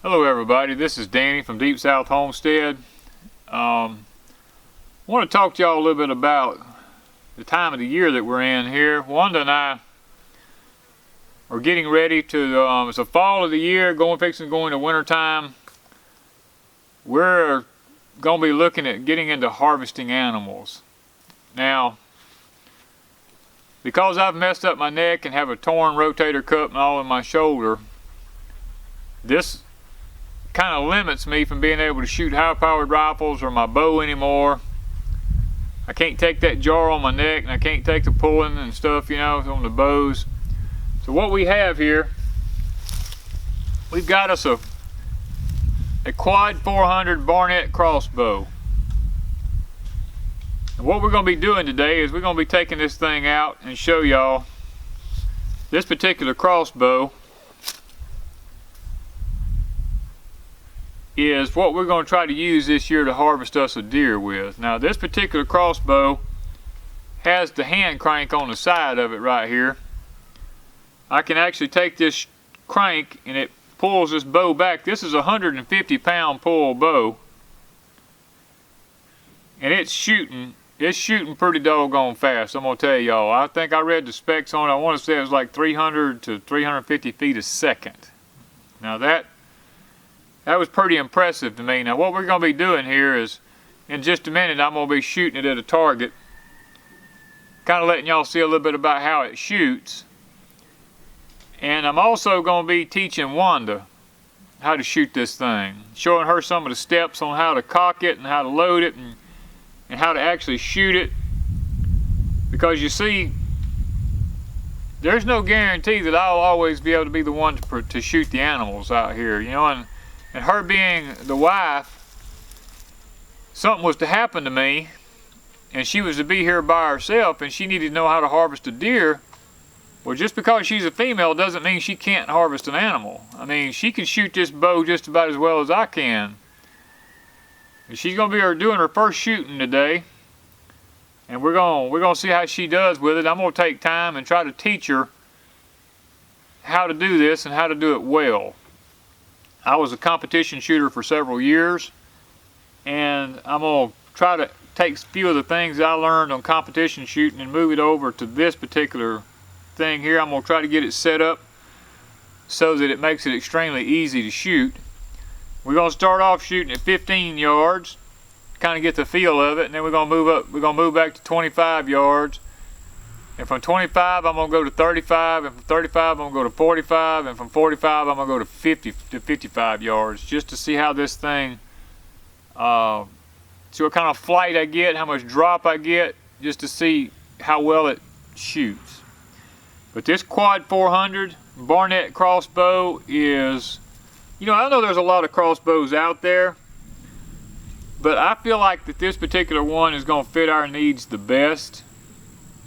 Hello everybody, this is Danny from Deep South Homestead. I want to talk to y'all a little bit about the time of the year that we're in here. Wanda and I are getting ready to, it's the fall of the year, fixing to go into winter time. We're going to be looking at getting into harvesting animals. Now, because I've messed up my neck and have a torn rotator cuff and all in my shoulder, this kind of limits me from being able to shoot high-powered rifles or my bow anymore. I can't take that jar on my neck, and I can't take the pulling and stuff, you know, on the bows. So what we have here, we've got us a Quad 400 Barnett Crossbow. And what we're going to be doing today is we're going to be taking this thing out and show y'all this particular crossbow is what we're going to try to use this year to harvest us a deer with. Now this particular crossbow has the hand crank on the side of it right here. I can actually take this crank and it pulls this bow back. This is a 150-pound pull bow, and it's shooting pretty doggone fast. I'm gonna tell y'all. I think I read the specs on it. I want to say it was like 300 to 350 feet a second. Now that was pretty impressive to me. Now what we're going to be doing here is, in just a minute, I'm going to be shooting it at a target. Kind of letting y'all see a little bit about how it shoots. And I'm also going to be teaching Wanda how to shoot this thing. Showing her some of the steps on how to cock it and how to load it and how to actually shoot it. Because you see, there's no guarantee that I'll always be able to be the one to shoot the animals out here, you know. And her being the wife, something was to happen to me, and she was to be here by herself, and she needed to know how to harvest a deer. Well, just because she's a female doesn't mean she can't harvest an animal. I mean, she can shoot this bow just about as well as I can. And she's going to be doing her first shooting today, and we're going to see how she does with it. I'm going to take time and try to teach her how to do this and how to do it well. I was a competition shooter for several years, and I'm going to try to take a few of the things I learned on competition shooting and move it over to this particular thing here. I'm going to try to get it set up so that it makes it extremely easy to shoot. We're going to start off shooting at 15 yards, kind of get the feel of it, and then we're going to move up. We're going to move back to 25 yards. And from 25, I'm going to go to 35, and from 35, I'm going to go to 45, and from 45, I'm going to go to 50 to 55 yards, just to see how this thing, see what kind of flight I get, how much drop I get, just to see how well it shoots. But this Quad 400 Barnett Crossbow is, you know, I know there's a lot of crossbows out there, but I feel like that this particular one is going to fit our needs the best.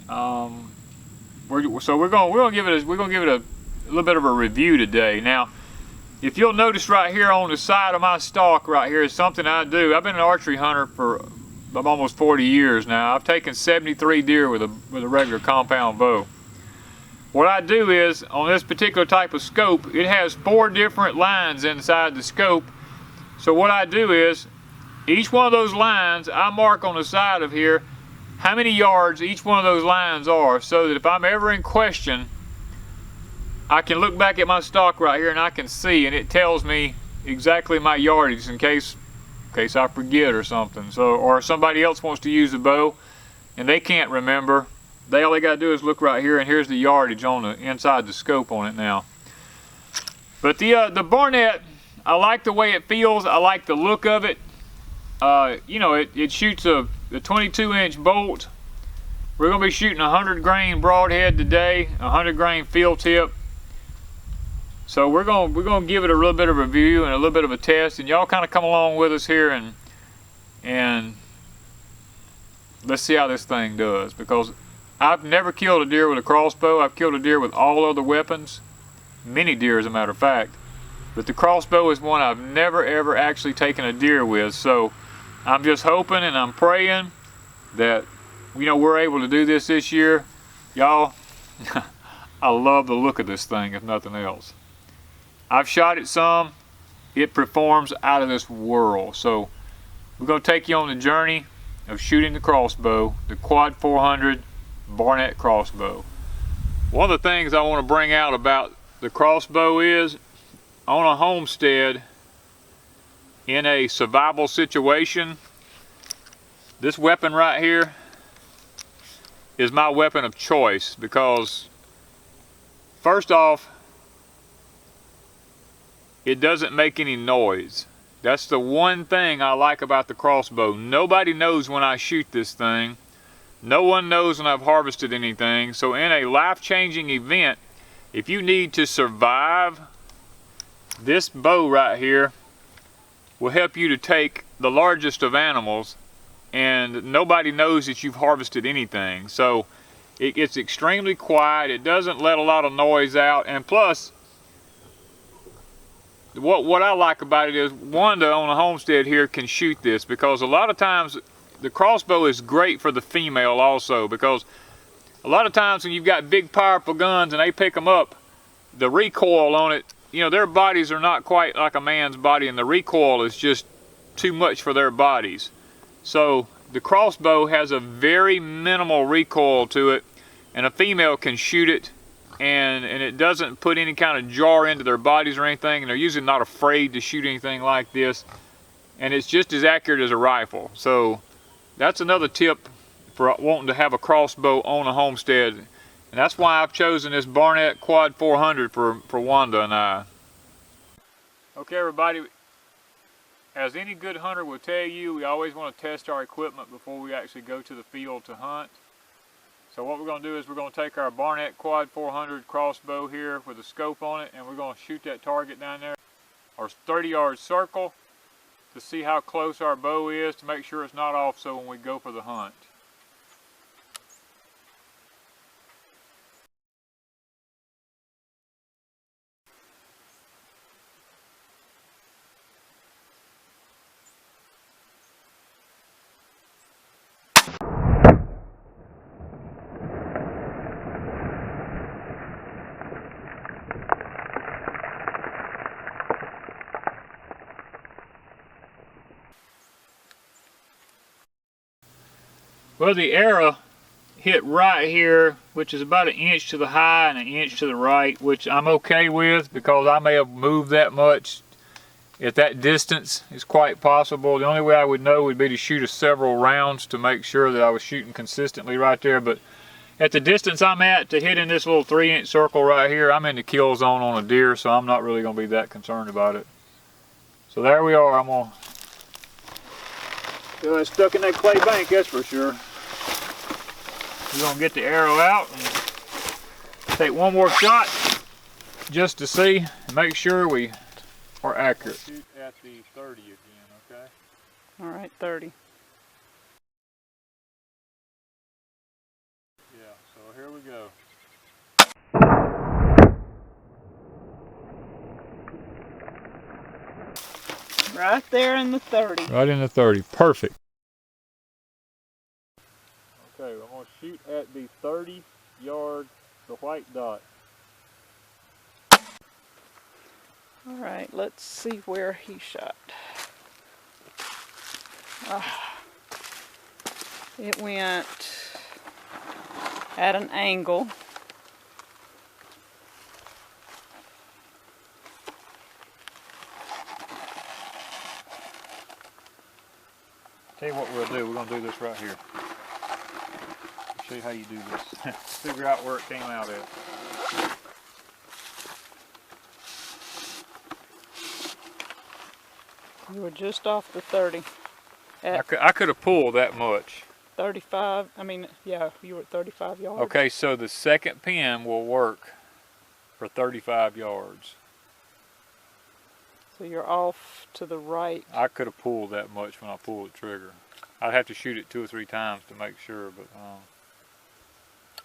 So we're gonna give it a little bit of a review today. Now, if you'll notice right here on the side of my stock right here is something I do. I've been an archery hunter for almost 40 years now. I've taken 73 deer with a regular compound bow. What I do is, on this particular type of scope, it has 4 different lines inside the scope. So what I do is, each one of those lines I mark on the side of here how many yards each one of those lines are, so that if I'm ever in question, I can look back at my stock right here and I can see, and it tells me exactly my yardage in case I forget or something. So, or somebody else wants to use the bow and they can't remember, all they got to do is look right here, and here's the yardage on the inside the scope on it now. But the Barnett, I like the way it feels. I like the look of it. You know, it shoots the 22-inch bolt. We're going to be shooting 100 grain broadhead today, 100 grain field tip. So we're going to give it a little bit of a review and a little bit of a test, and y'all kind of come along with us here and let's see how this thing does. Because I've never killed a deer with a crossbow. I've killed a deer with all other weapons, many deer as a matter of fact. But the crossbow is one I've never ever actually taken a deer with. So I'm just hoping and I'm praying that, you know, we're able to do this year. Y'all, I love the look of this thing, if nothing else. I've shot it some. it performs out of this world. So we're going to take you on the journey of shooting the crossbow, the Quad 400 Barnett Crossbow. One of the things I want to bring out about the crossbow is, on a homestead, in a survival situation, this weapon right here is my weapon of choice, because first off, it doesn't make any noise. That's the one thing I like about the crossbow. Nobody knows when I shoot this thing. No one knows when I've harvested anything. So in a life-changing event, if you need to survive, this bow right here will help you to take the largest of animals, and nobody knows that you've harvested anything. So it gets extremely quiet. It doesn't let a lot of noise out, and plus, what I like about it is Wanda on a homestead here can shoot this, because a lot of times the crossbow is great for the female also, because a lot of times when you've got big powerful guns and they pick them up, the recoil on it, you know, their bodies are not quite like a man's body, and the recoil is just too much for their bodies. So the crossbow has a very minimal recoil to it, and a female can shoot it, and it doesn't put any kind of jar into their bodies or anything, and they're usually not afraid to shoot anything like this, and it's just as accurate as a rifle. So that's another tip for wanting to have a crossbow on a homestead, and that's why I've chosen this Barnett Quad 400 for Wanda and I. Okay, everybody, as any good hunter will tell you, we always want to test our equipment before we actually go to the field to hunt. So what we're going to do is we're going to take our Barnett Quad 400 crossbow here with a scope on it, and we're going to shoot that target down there, our 30-yard circle, to see how close our bow is, to make sure it's not off, so when we go for the hunt. Well, the arrow hit right here, which is about 1 inch to the high and 1 inch to the right, which I'm okay with, because I may have moved that much at that distance. It's quite possible. The only way I would know would be to shoot several rounds to make sure that I was shooting consistently right there. But at the distance I'm at to hitting this little 3-inch circle right here, I'm in the kill zone on a deer, so I'm not really going to be that concerned about it. So there we are. I'm going to get stuck in that clay bank, that's for sure. We're going to get the arrow out and take one more shot just to see and make sure we are accurate. Shoot at the 30 again, okay? All right, 30. Yeah, so here we go. Right there in the 30. Right in the 30, perfect. Okay, I'm going to shoot at the 30-yard, the white dot. All right, let's see where he shot. It went at an angle. Tell you what we'll do, we're going to do this right here. Show you how you do this. Figure out where it came out at. You were just off the 30. I could have pulled that much. 35, I mean, yeah, you were at 35 yards. Okay, so the second pin will work for 35 yards. So you're off to the right. I could have pulled that much when I pulled the trigger. I'd have to shoot it 2 or 3 times to make sure, but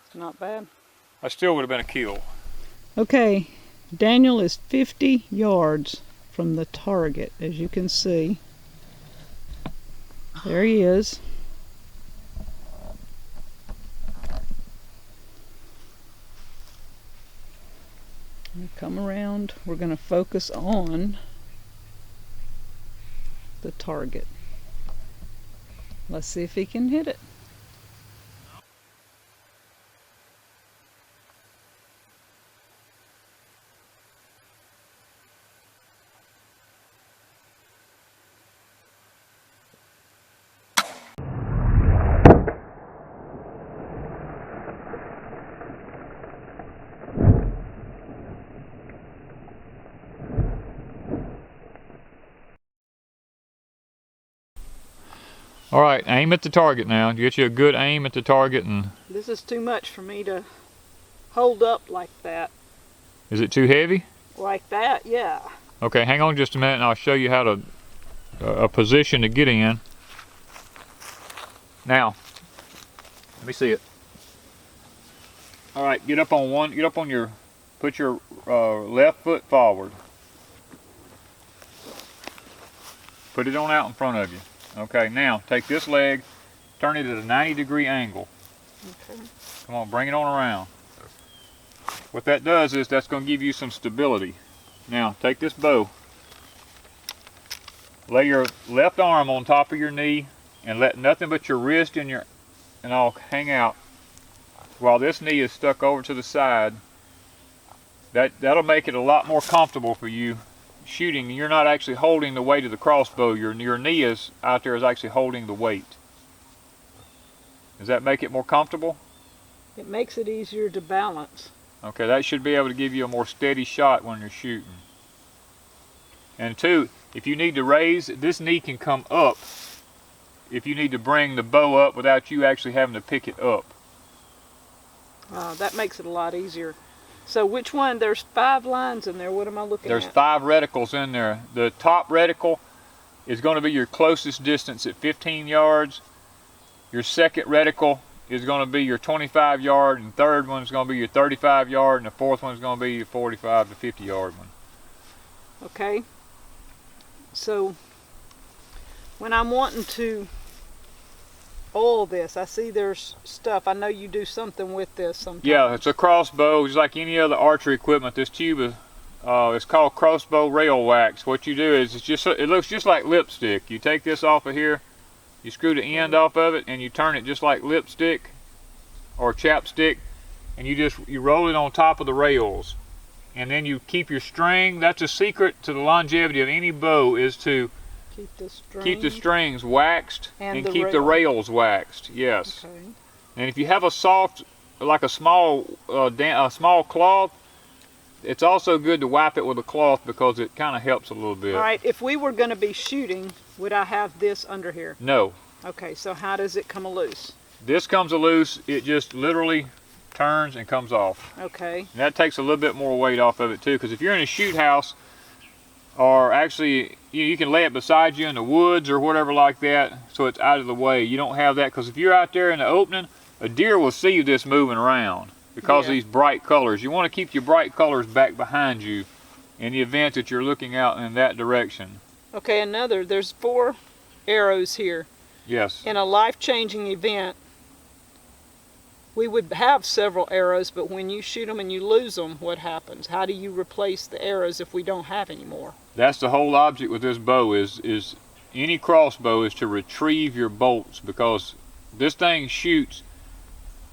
It's not bad. I still would have been a kill. Okay, Daniel is 50 yards from the target, as you can see. There he is. Come around. We're going to focus on the target. Let's see if he can hit it. All right, aim at the target now. Get you a good aim at the target. And This is too much for me to hold up like that. is it too heavy? Like that, yeah. Okay, hang on just a minute and I'll show you how to a position to get in. Now, let me see it. All right, get up on your, put your left foot forward. Put it on out in front of you. Okay, now take this leg, turn it at a 90-degree angle. Okay. Come on, bring it on around. What that does is that's going to give you some stability. Now, take this bow. Lay your left arm on top of your knee and let nothing but your wrist and all hang out while this knee is stuck over to the side. That'll make it a lot more comfortable for you shooting. You're not actually holding the weight of the crossbow. Your knee is out there is actually holding the weight. Does that make it more comfortable? It makes it easier to balance. Okay, that should be able to give you a more steady shot when you're shooting. And two, if you need to raise, this knee can come up if you need to bring the bow up without you actually having to pick it up. That makes it a lot easier. So which one? There's 5 lines in there. What am I looking There's at? 5 reticles in there. The top reticle is going to be your closest distance at 15 yards. Your second reticle is going to be your 25 yard, and third one is going to be your 35 yard, and the fourth one is going to be your 45 to 50 yard one. Okay. So when I'm wanting to oil this, I see there's stuff. I know you do something with this sometimes. Yeah, it's a crossbow. Just like any other archery equipment, this tube is it's called crossbow rail wax. What you do is it looks just like lipstick. You take this off of here, you screw the end off of it, and you turn it just like lipstick or chapstick, and you roll it on top of the rails, and then you keep your string. That's a secret to the longevity of any bow, is to keep the strings waxed and keep the rails waxed. Yes. Okay. And if you have a soft, like a small cloth, it's also good to wipe it with a cloth because it kind of helps a little bit. All right. If we were going to be shooting, would I have this under here? No. Okay. So how does it come loose? This comes loose. It just literally turns and comes off. Okay. And that takes a little bit more weight off of it too, because if you're in a shoot house, or actually you can lay it beside you in the woods or whatever like that, so it's out of the way. You don't have that, because if you're out there in the opening, a deer will see this moving around because of these bright colors. You want to keep your bright colors back behind you in the event that you're looking out in that direction. Okay, there's 4 arrows here. Yes. In a life-changing event, we would have several arrows, but when you shoot them and you lose them, what happens? How do you replace the arrows if we don't have any more? That's the whole object with this bow is any crossbow is to retrieve your bolts, because this thing shoots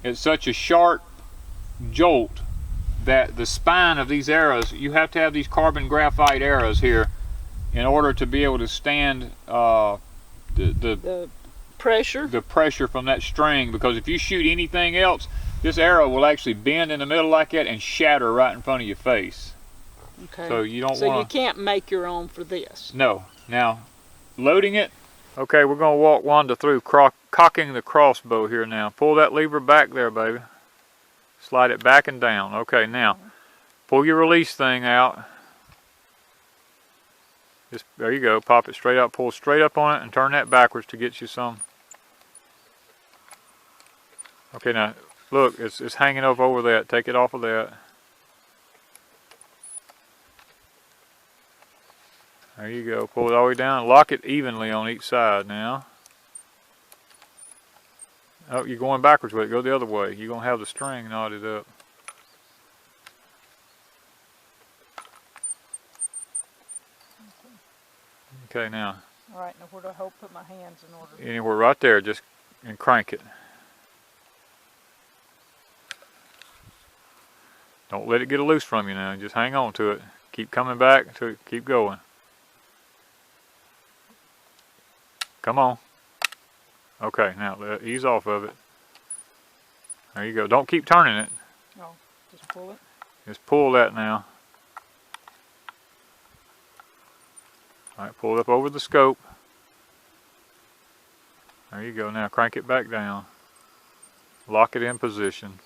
at such a sharp jolt that the spine of these arrows, you have to have these carbon graphite arrows here in order to be able to stand the pressure from that string, because if you shoot anything else, this arrow will actually bend in the middle like that and shatter right in front of your face. Okay. So you don't want to. So you can't make your own for this. No. Now, loading it. Okay, we're going to walk Wanda through cocking the crossbow here now. Pull that lever back there, baby. Slide it back and down. Okay, now pull your release thing out. There you go. Pop it straight up. Pull straight up on it and turn that backwards to get you some. Okay, now look, it's hanging over that. Take it off of that. There you go. Pull it all the way down. Lock it evenly on each side now. Oh, you're going backwards with it. Go the other way. You're going to have the string knotted up. Okay, now All right, now where do I put my hands in order? Anywhere right there, just and crank it. Don't let it get loose from you now. Just hang on to it. Keep coming back to it. Keep going. Come on. Okay, now ease off of it. There you go. Don't keep turning it. Oh, just pull it. Just pull that now. All right, pull it up over the scope. There you go. Now crank it back down. Lock it in position.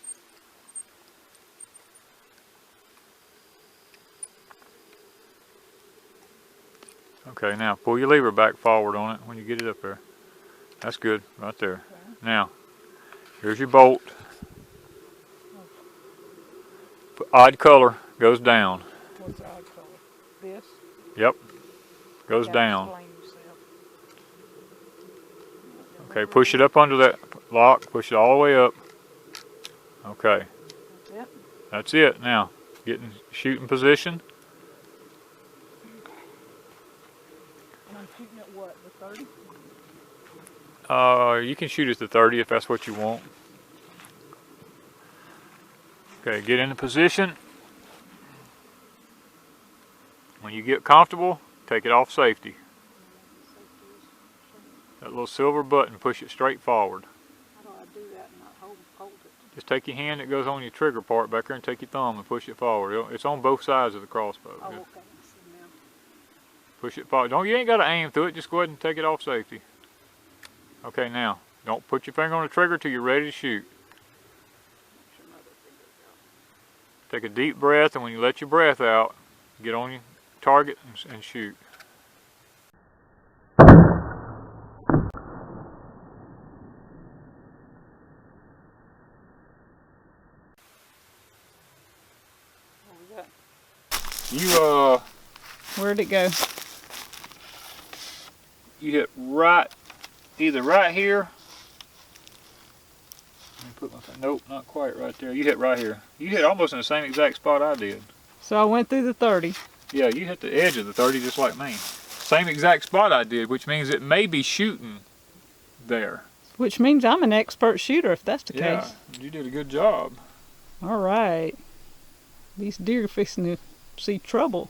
Okay, now pull your lever back forward on it when you get it up there. That's good, right there. Okay. Now, here's your bolt. Odd color goes down. What's the odd color? This? Yep, goes down. Okay, push it up under that lock, push it all the way up. Okay. That's it? That's it. Now, get in shooting position. And I'm shooting at what, the 30? You can shoot at the 30 if that's what you want. Okay, get into position. When you get comfortable, take it off safety. That little silver button, push it straight forward. How do I do that and not hold it? Just take your hand that goes on your trigger part back there and take your thumb and push it forward. It's on both sides of the crossbow. Oh, okay. Push it forward. You ain't got to aim through it. Just go ahead and take it off safety. Okay, now, don't put your finger on the trigger till you're ready to shoot. Take a deep breath, and when you let your breath out, get on your target and shoot. Where'd it go? You hit right, either right here. Let me put my thing. Nope, not quite right there. You hit right here. You hit almost in the same exact spot I did. So I went through the 30. Yeah, you hit the edge of the 30 just like me. Same exact spot I did, which means it may be shooting there. Which means I'm an expert shooter if that's the case. Yeah, you did a good job. All right. These deer are fixing to see trouble.